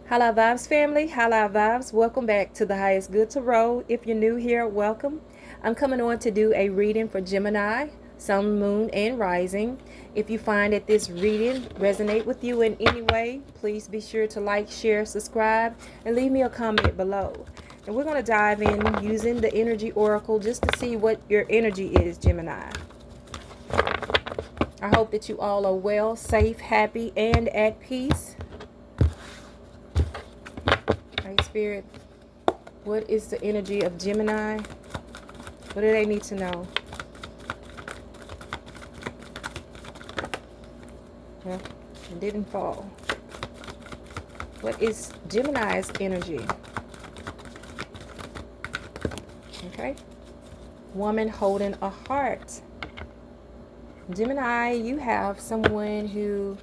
Hello Vibes family, hello Vibes. Welcome back to the Highest Good Tarot. If you're new here, welcome. I'm coming on to do a reading for Gemini, Sun, Moon, and Rising. If you find that this reading resonate with you in any way, please be sure to like, share, subscribe, and leave me a comment below. And we're going to dive in using the Energy Oracle just to see what your energy is, Gemini. I hope that you all are well, safe, happy, and at peace. Right, Spirit, what is the energy of Gemini? What do they need to know? Well, it didn't fall. What is Gemini's energy? Okay. Woman holding a heart. Gemini, you have someone who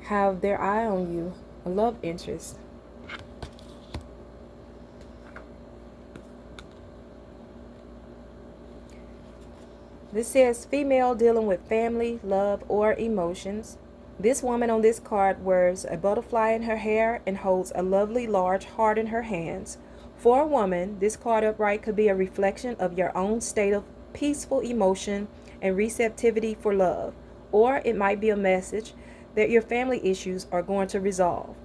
have their eye on you, a love interest. This says female dealing with family, love, or emotions. This woman on this card wears a butterfly in her hair and holds a lovely large heart in her hands. For a woman, this card upright could be a reflection of your own state of peaceful emotion and receptivity for love, or it might be a message that your family issues are going to resolve.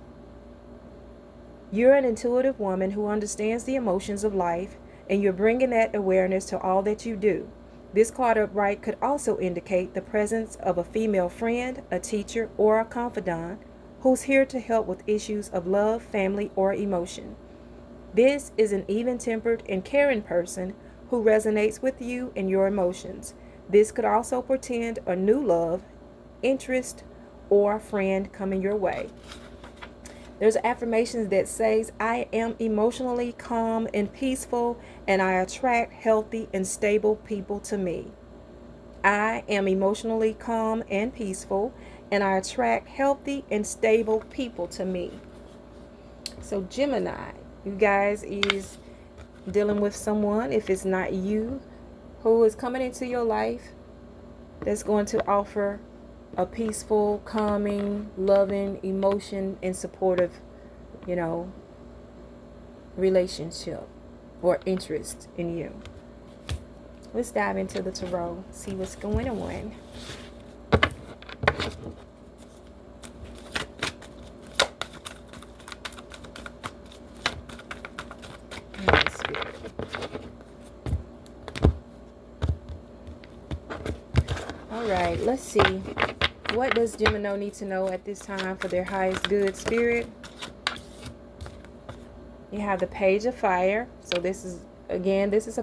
You're an intuitive woman who understands the emotions of life, and you're bringing that awareness to all that you do. This card upright could also indicate the presence of a female friend, a teacher, or a confidant who's here to help with issues of love, family, or emotion. This is an even-tempered and caring person who resonates with you and your emotions. This could also portend a new love, interest, or friend coming your way. There's affirmations that says, I am emotionally calm and peaceful, and I attract healthy and stable people to me. I am emotionally calm and peaceful, and I attract healthy and stable people to me. So Gemini, you guys is dealing with someone, if it's not you, who is coming into your life that's going to offer a peaceful, calming, loving, emotion, and supportive, relationship or interest in you. Let's dive into the tarot, see what's going on. All right, let's see. What does Gemini need to know at this time for their highest good, Spirit? You have the Page of Fire. So this is a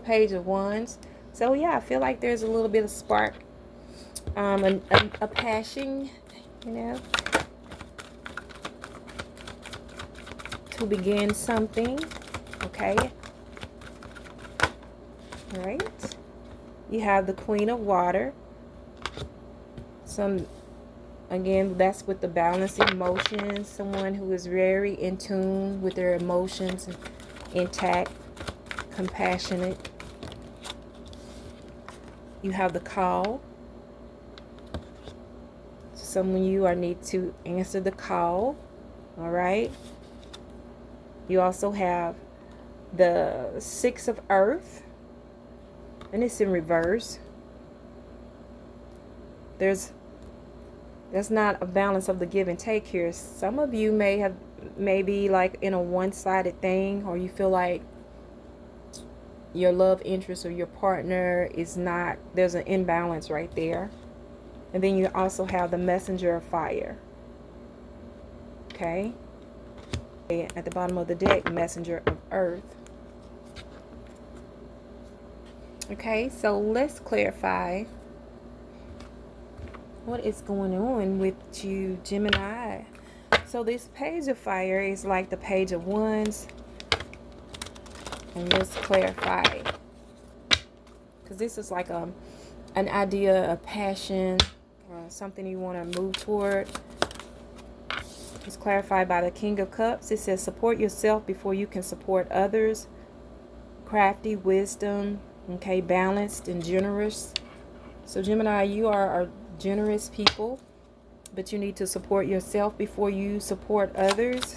Page of Wands. So yeah, I feel like there's a little bit of spark, a passion, to begin something. Okay. All right. You have the Queen of Water. Again, that's with the balanced emotions. Someone who is very in tune with their emotions, intact, compassionate. You have the Call. Some of you need to answer the call. All right. You also have the Six of Earth, and it's in reverse. There's not a balance of the give and take here. Some of you may be like in a one-sided thing, or you feel like your love interest or your partner is not, there's an imbalance right there. And then you also have the Messenger of Fire. Okay. At the bottom of the deck, Messenger of Earth. Okay, so let's clarify what is going on with you, Gemini. So this Page of Fire is like the Page of Wands. And let's clarify, because this is like an idea, a passion, something you want to move toward. It's clarified by the King of Cups. It says, support yourself before you can support others. Crafty, wisdom, okay, balanced and generous. So Gemini, you are a generous people. but you need to support yourself before you support others.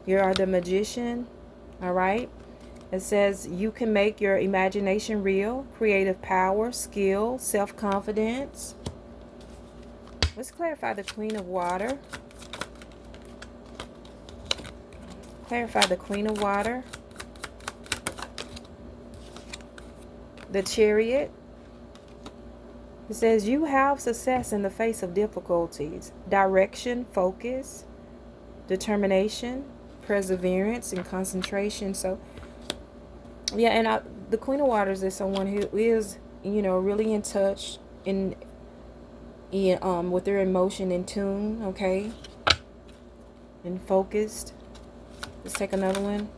You are the magician. All right. It says you can make your imagination real, creative power, skill, self-confidence. Let's clarify the Queen of Water. Clarify the Queen of Water. The Chariot. It says you have success in the face of difficulties. Direction, focus, determination, perseverance, and concentration. So, yeah, and the Queen of Waters is someone who is, really in touch with their emotion in tune, okay, and focused. Let's take another one.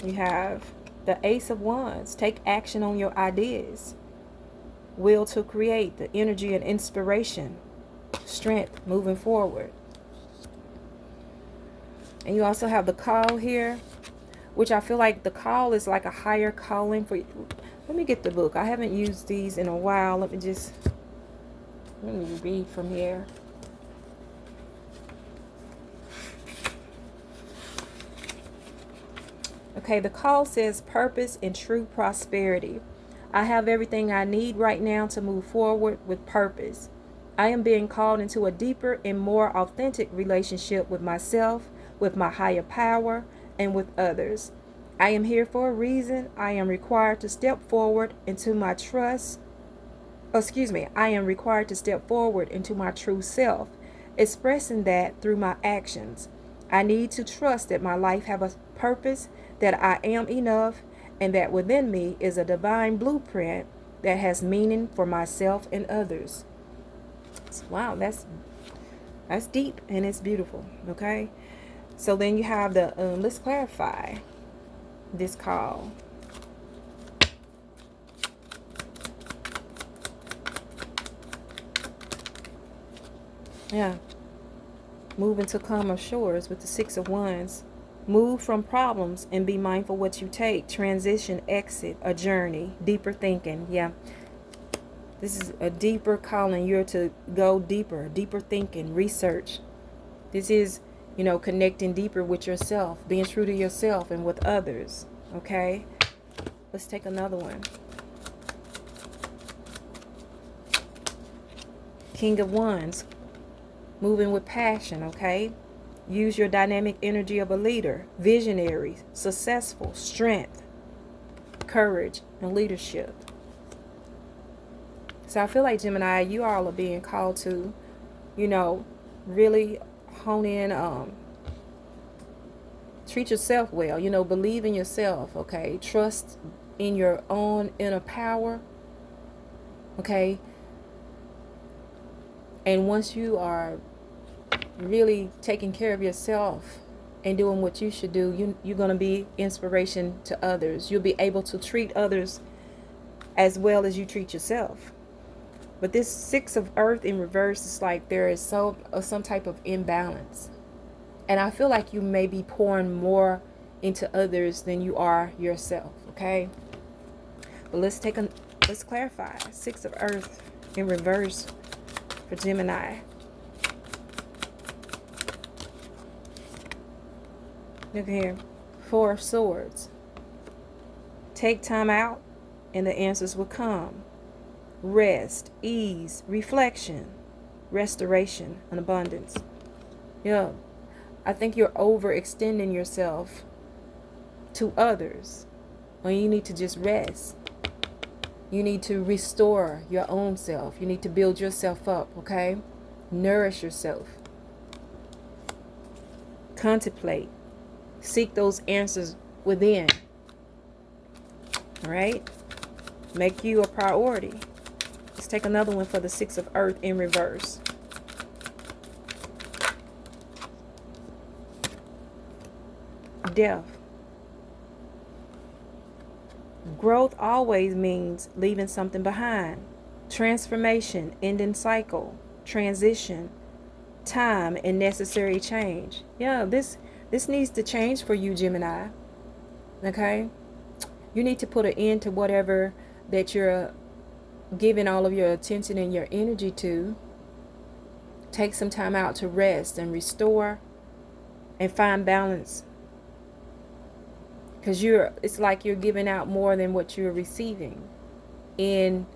You have the Ace of Wands. Take action on your ideas. Will to create, the energy and inspiration, strength moving forward. And you also have the Call here, which I feel like the call is like a higher calling for you. Let me get the book. I haven't used these in a while. Let me read from here. Okay, the call says purpose and true prosperity. I have everything I need right now to move forward with purpose. I am being called into a deeper and more authentic relationship with myself, with my higher power, and with others. I am here for a reason. I am required to step forward into my I am required to step forward into my true self, expressing that through my actions. I need to trust that my life have a purpose, that I am enough, and that within me is a divine blueprint that has meaning for myself and others. So, wow, that's deep and it's beautiful. Okay, so then you have the let's clarify this call. Yeah, moving to calmer shores with the Six of Wands. Move from problems and be mindful what you take. Transition, exit, a journey, deeper thinking. Yeah, this is a deeper calling. You're to go deeper thinking, research. This is, connecting deeper with yourself, being true to yourself and with others. Okay, let's take another one. King of Wands, moving with passion. Okay, use your dynamic energy of a leader, visionary, successful, strength, courage, and leadership. So I feel like, Gemini, you all are being called to, really hone in, treat yourself well, believe in yourself, okay? Trust in your own inner power, okay? And once you are really taking care of yourself and doing what you should do, you're going to be inspiration to others. You'll be able to treat others as well as you treat yourself. But this Six of Earth in reverse is like there is some type of imbalance. And I feel like you may be pouring more into others than you are yourself, okay? But let's clarify. Six of Earth in reverse for Gemini. Look here. Four of Swords. Take time out and the answers will come. Rest, ease, reflection, restoration, and abundance. Yeah. I think you're overextending yourself to others when you need to just rest. You need to restore your own self. You need to build yourself up, okay? Nourish yourself. Contemplate. Seek those answers within. All right? Make you a priority. Let's take another one for the Six of Earth in reverse. Death. Growth always means leaving something behind. Transformation, ending cycle, transition, time, and necessary change. Yeah, this needs to change for you, Gemini. Okay? You need to put an end to whatever that you're giving all of your attention and your energy to. Take some time out to rest and restore and find balance, because it's like you're giving out more than what you're receiving, and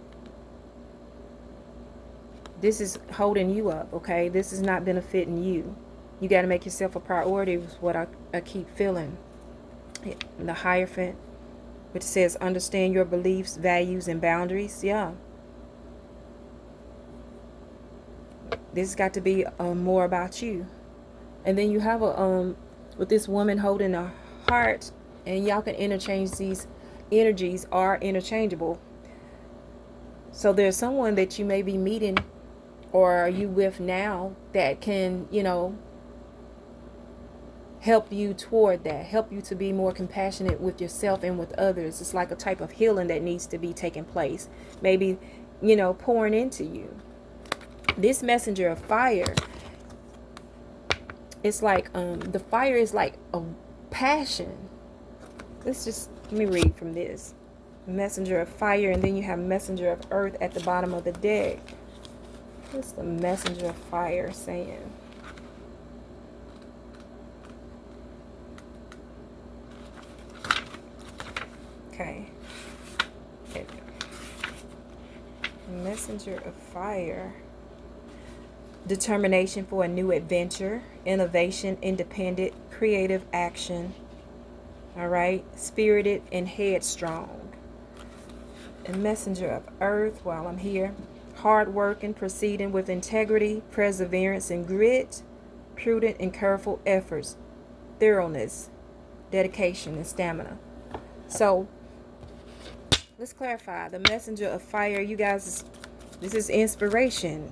this is holding you up. Okay, this is not benefiting you. You got to make yourself a priority, is what I keep feeling. The Hierophant, which says understand your beliefs, values, and boundaries. Yeah, this has got to be more about you. And then you have a with this woman holding a heart, and y'all can interchange. These energies are interchangeable. So there's someone that you may be meeting or are you with now that can, help you toward that, help you to be more compassionate with yourself and with others. It's like a type of healing that needs to be taking place. Maybe, pouring into you. This messenger of fire, it's like the fire is like a passion. Let me read from this. Messenger of fire, and then you have messenger of earth at the bottom of the deck. What's the messenger of fire saying? Okay. Messenger of fire. Determination for a new adventure, innovation, independent, creative action. All right. Spirited and headstrong. And messenger of earth, while I'm here. Hard work and proceeding with integrity, perseverance and grit, prudent and careful efforts, thoroughness, dedication, and stamina. So, let's clarify. The messenger of fire, you guys, this is inspiration,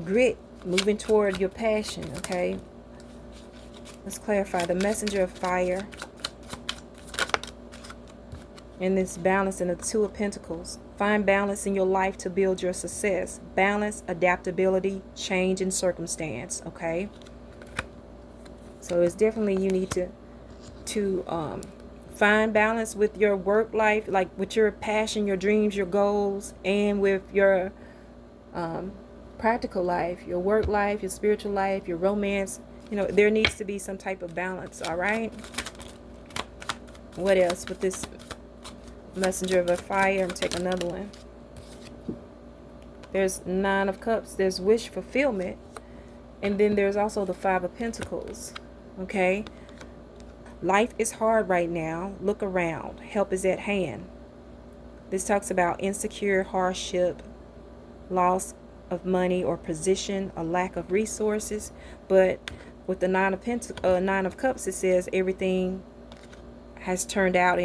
grit, moving toward your passion, okay? Let's clarify. The messenger of fire, and this balance in the Two of Pentacles. Find balance in your life to build your success. Balance, adaptability, change in circumstance, okay? So it's definitely you need to find balance with your work life, like with your passion, your dreams, your goals, and with your practical life, your work life, your spiritual life, your romance. There needs to be some type of balance, all right? What else with this messenger of a fire? I'm taking another one. There's Nine of Cups. There's wish fulfillment. And then there's also the Five of Pentacles. Okay? Life is hard right now. Look around. Help is at hand. This talks about insecure, hardship, loss of money or position, a lack of resources. But with the Nine of Cups, it says everything has turned out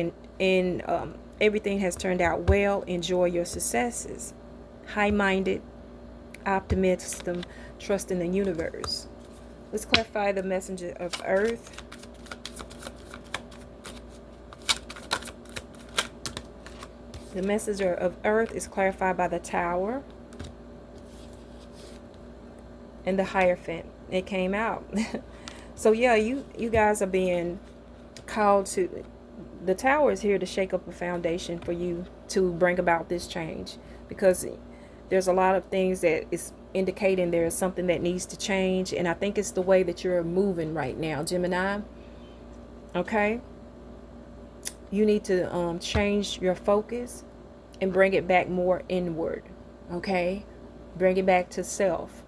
everything has turned out well. Enjoy your successes. High-minded, optimism, trust in the universe. Let's clarify the messenger of earth. The messenger of earth is clarified by the Tower and the Hierophant. It came out. So yeah, you guys are being called to. The Tower is here to shake up a foundation for you to bring about this change, because there's a lot of things that is indicating there is something that needs to change, and I think it's the way that you're moving right now, Gemini. Okay, you need to change your focus and bring it back more inward. Okay, bring it back to self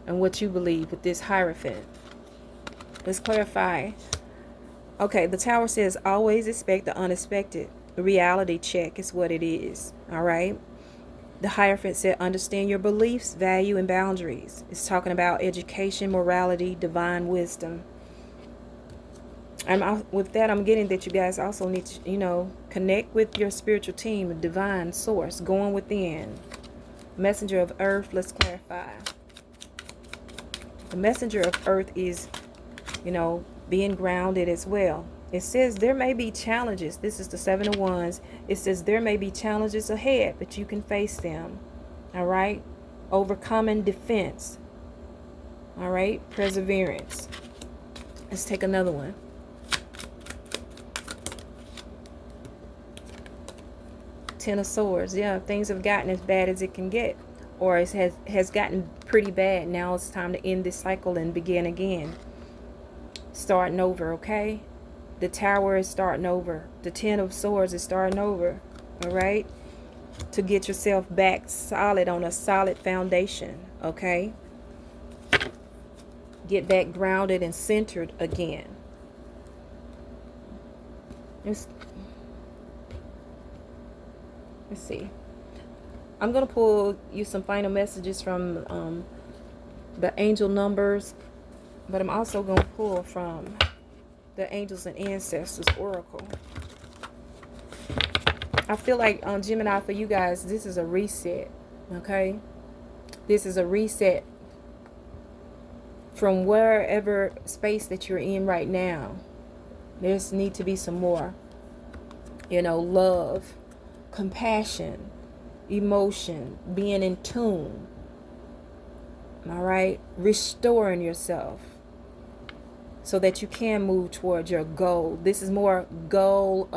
and what you believe with this Hierophant. Let's clarify. Okay, the Tower says always expect the unexpected. Reality check is what it is. All right. The Hierophant said understand your beliefs, value, and boundaries. It's talking about education, morality, divine wisdom. And with that, I'm getting that you guys also need to, connect with your spiritual team, a divine source, going within. Messenger of earth, let's clarify. The messenger of earth is, being grounded as well. It says there may be challenges. This is the Seven of Wands. It says there may be challenges ahead, but you can face them. All right? Overcoming defense. All right? Perseverance. Let's take another one. Ten of Swords. Yeah, things have gotten as bad as it can get, or it has gotten pretty bad. Now it's time to end this cycle and begin again. Starting over, okay? The Tower is starting over. The Ten of Swords is starting over. All right? To get yourself back solid on a solid foundation, okay? Get back grounded and centered again. Let's see. I'm going to pull you some final messages from the angel numbers, but I'm also going to pull from the Angels and Ancestors Oracle. I feel like Gemini, for you guys, this is a reset, okay? This is a reset from wherever space that you're in right now. There's need to be some more, love, compassion, emotion, being in tune. All right? Restoring yourself so that you can move towards your goal. This is more goal,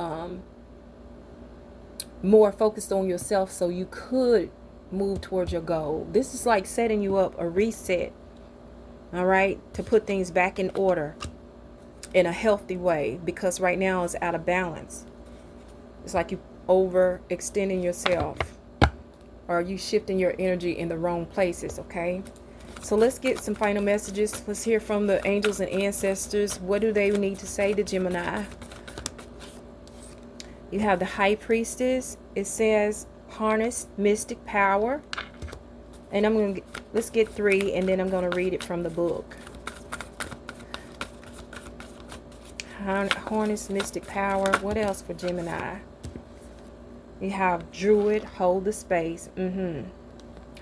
more focused on yourself so you could move towards your goal. This is like setting you up a reset, all right, to put things back in order in a healthy way, because right now it's out of balance. It's like you overextending yourself, or you shifting your energy in the wrong places, okay? So let's get some final messages. Let's hear from the angels and ancestors. What do they need to say to Gemini? You have the High Priestess. It says harness mystic power. And let's get 3, and then I'm going to read it from the book. Harness mystic power. What else for Gemini? You have Druid, hold the space.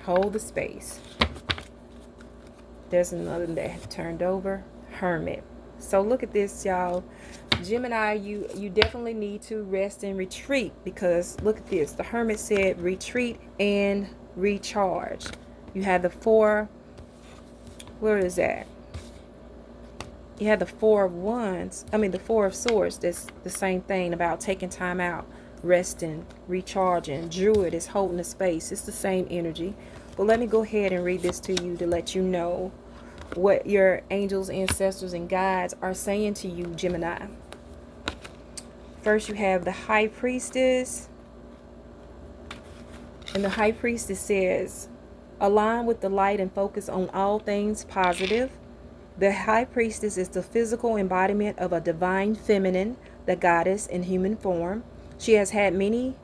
Hold the space. There's another that turned over. Hermit. So look at this, y'all. Gemini, you definitely need to rest and retreat, because look at this. The Hermit said retreat and recharge. You had the 4. Where is that? You had the 4 of Wands. The 4 of Swords. That's the same thing about taking time out, resting, recharging. Druid is holding the space. It's the same energy. But let me go ahead and read this to you to let you know what your angels, ancestors, and guides are saying to you, Gemini. First, you have the High Priestess. And the High Priestess says, align with the light and focus on all things positive. The High Priestess is the physical embodiment of a divine feminine, the goddess in human form. She has had many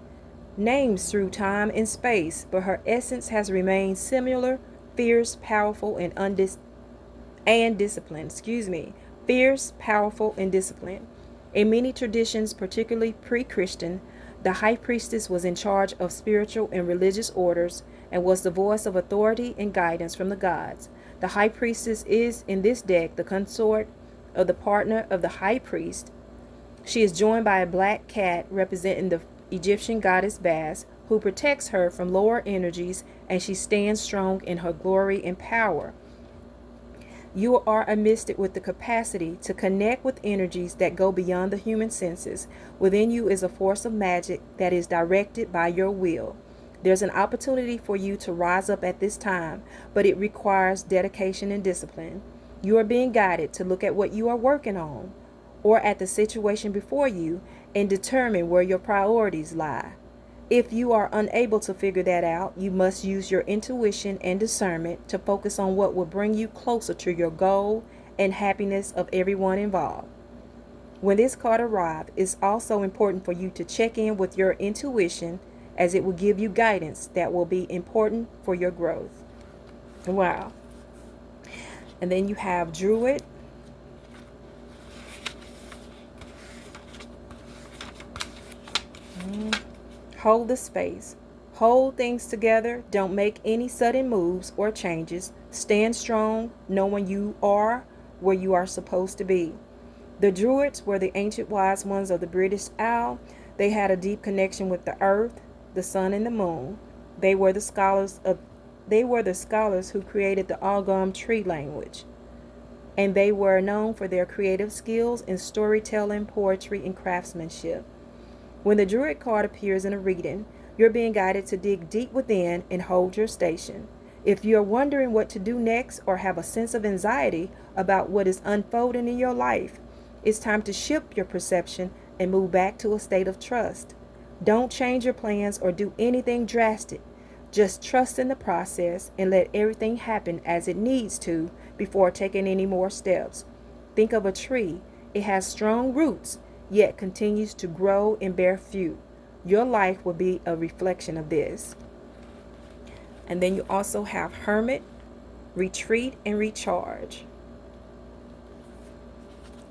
names through time and space, but her essence has remained similar, fierce, powerful, and disciplined. Fierce, powerful, and disciplined. In many traditions, particularly pre-Christian, the High Priestess was in charge of spiritual and religious orders and was the voice of authority and guidance from the gods. The High Priestess is, in this deck, the consort of the partner of the High Priest. She is joined by a black cat representing the Egyptian goddess Bas, who protects her from lower energies, and she stands strong in her glory and power. You are a mystic with the capacity to connect with energies that go beyond the human senses. Within you is a force of magic that is directed by your will. There's an opportunity for you to rise up at this time, but it requires dedication and discipline. You are being guided to look at what you are working on, or at the situation before you, and determine where your priorities lie. If you are unable to figure that out, you must use your intuition and discernment to focus on what will bring you closer to your goal and happiness of everyone involved. When this card arrives, it's also important for you to check in with your intuition, as it will give you guidance that will be important for your growth. Wow. And then you have Druid. Hold the space. Hold things together. Don't make any sudden moves or changes. Stand strong, knowing you are where you are supposed to be. The Druids were the ancient wise ones of the British Isle. They had a deep connection with the earth, the sun, and the moon. They were the scholars who created the Algam tree language. And they were known for their creative skills in storytelling, poetry, and craftsmanship. When the Druid card appears in a reading, You're being guided to dig deep within and hold your station. If you're wondering what to do next or have a sense of anxiety about what is unfolding in your life, it's time to shift your perception and move back to a state of trust. Don't change your plans or do anything drastic. Just trust in the process and let everything happen as it needs to before taking any more steps. Think of a tree. It has strong roots, yet continues to grow and bear fruit. Your life will be a reflection of this. And then you also have Hermit, retreat, and recharge.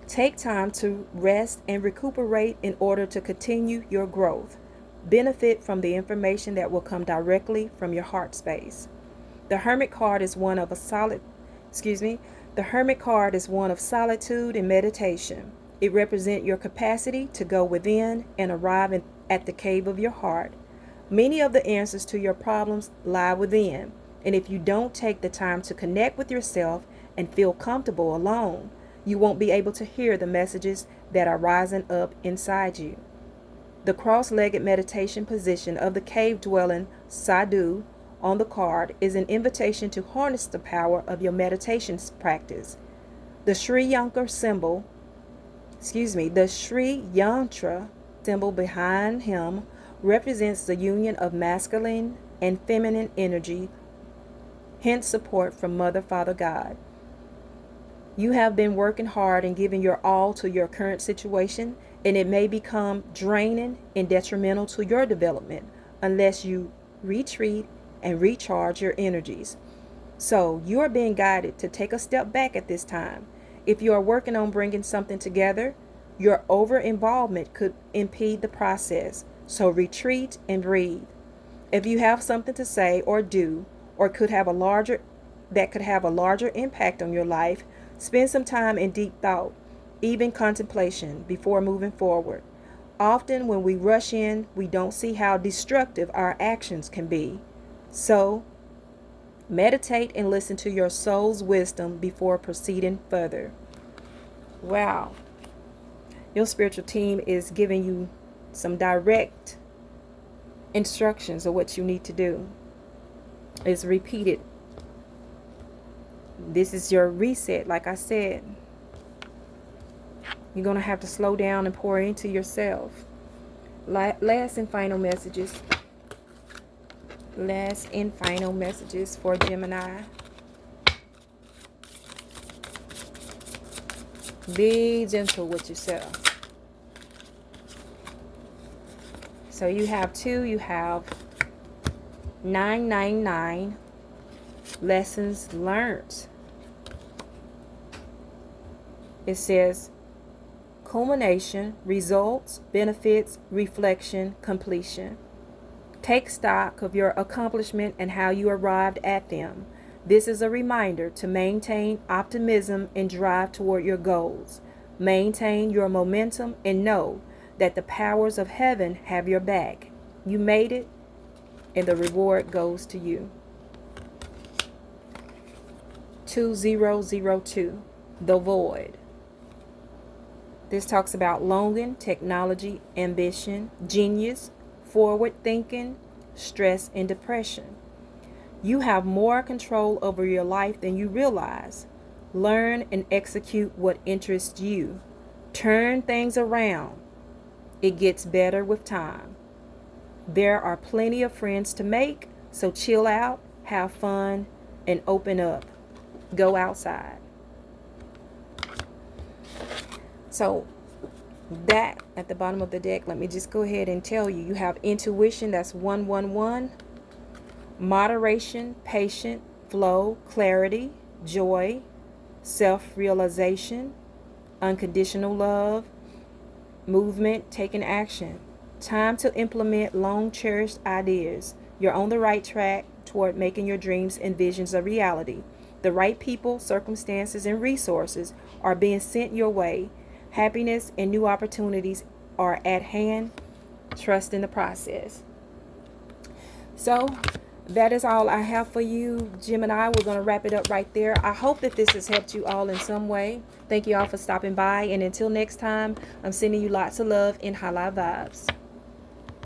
Take time to rest and recuperate in order to continue your growth. Benefit from the information that will come directly from your heart space. The Hermit card is one of solitude and meditation. It represents your capacity to go within and arrive at the cave of your heart. Many of the answers to your problems lie within, and if you don't take the time to connect with yourself and feel comfortable alone, you won't be able to hear the messages that are rising up inside you. The cross-legged meditation position of the cave-dwelling sadhu on the card is an invitation to harness the power of your meditation practice. The Sri Yantra symbol behind him represents the union of masculine and feminine energy, hence support from Mother, Father, God. You have been working hard and giving your all to your current situation, and it may become draining and detrimental to your development unless you retreat and recharge your energies. So you are being guided to take a step back at this time. If you are working on bringing something together, your over-involvement could impede the process. So retreat and breathe. If you have something to say or do, or could have a larger impact on your life, spend some time in deep thought, even contemplation, before moving forward. Often when we rush in, we don't see how destructive our actions can be. So, meditate and listen to your soul's wisdom before proceeding further. Wow. Your spiritual team is giving you some direct instructions of what you need to do. It's repeated. This is your reset, like I said. You're going to have to slow down and pour into yourself. Last and final messages. Last and final messages for Gemini. Be gentle with yourself. So you have 999 lessons learned. It says culmination, results, benefits, reflection, completion. Take stock of your accomplishment and how you arrived at them. This is a reminder to maintain optimism and drive toward your goals. Maintain your momentum and know that the powers of heaven have your back. You made it, and the reward goes to you. 2002, the void. This talks about longing, technology, ambition, genius, forward thinking, stress, and depression. You have more control over your life than you realize. Learn and execute what interests you. Turn things around. It gets better with time. There are plenty of friends to make, so chill out, have fun, and open up. Go outside. So that at the bottom of the deck, let me just go ahead and tell you. You have intuition, that's 111. Moderation, patient, flow, clarity, joy, self-realization, unconditional love, movement, taking action. Time to implement long-cherished ideas. You're on the right track toward making your dreams and visions a reality. The right people, circumstances, and resources are being sent your way. Happiness and new opportunities are at hand. Trust in the process. So that is all I have for you, Gemini. We're going to wrap it up right there. I hope that this has helped you all in some way. Thank you all for stopping by. And until next time, I'm sending you lots of love and high vibes.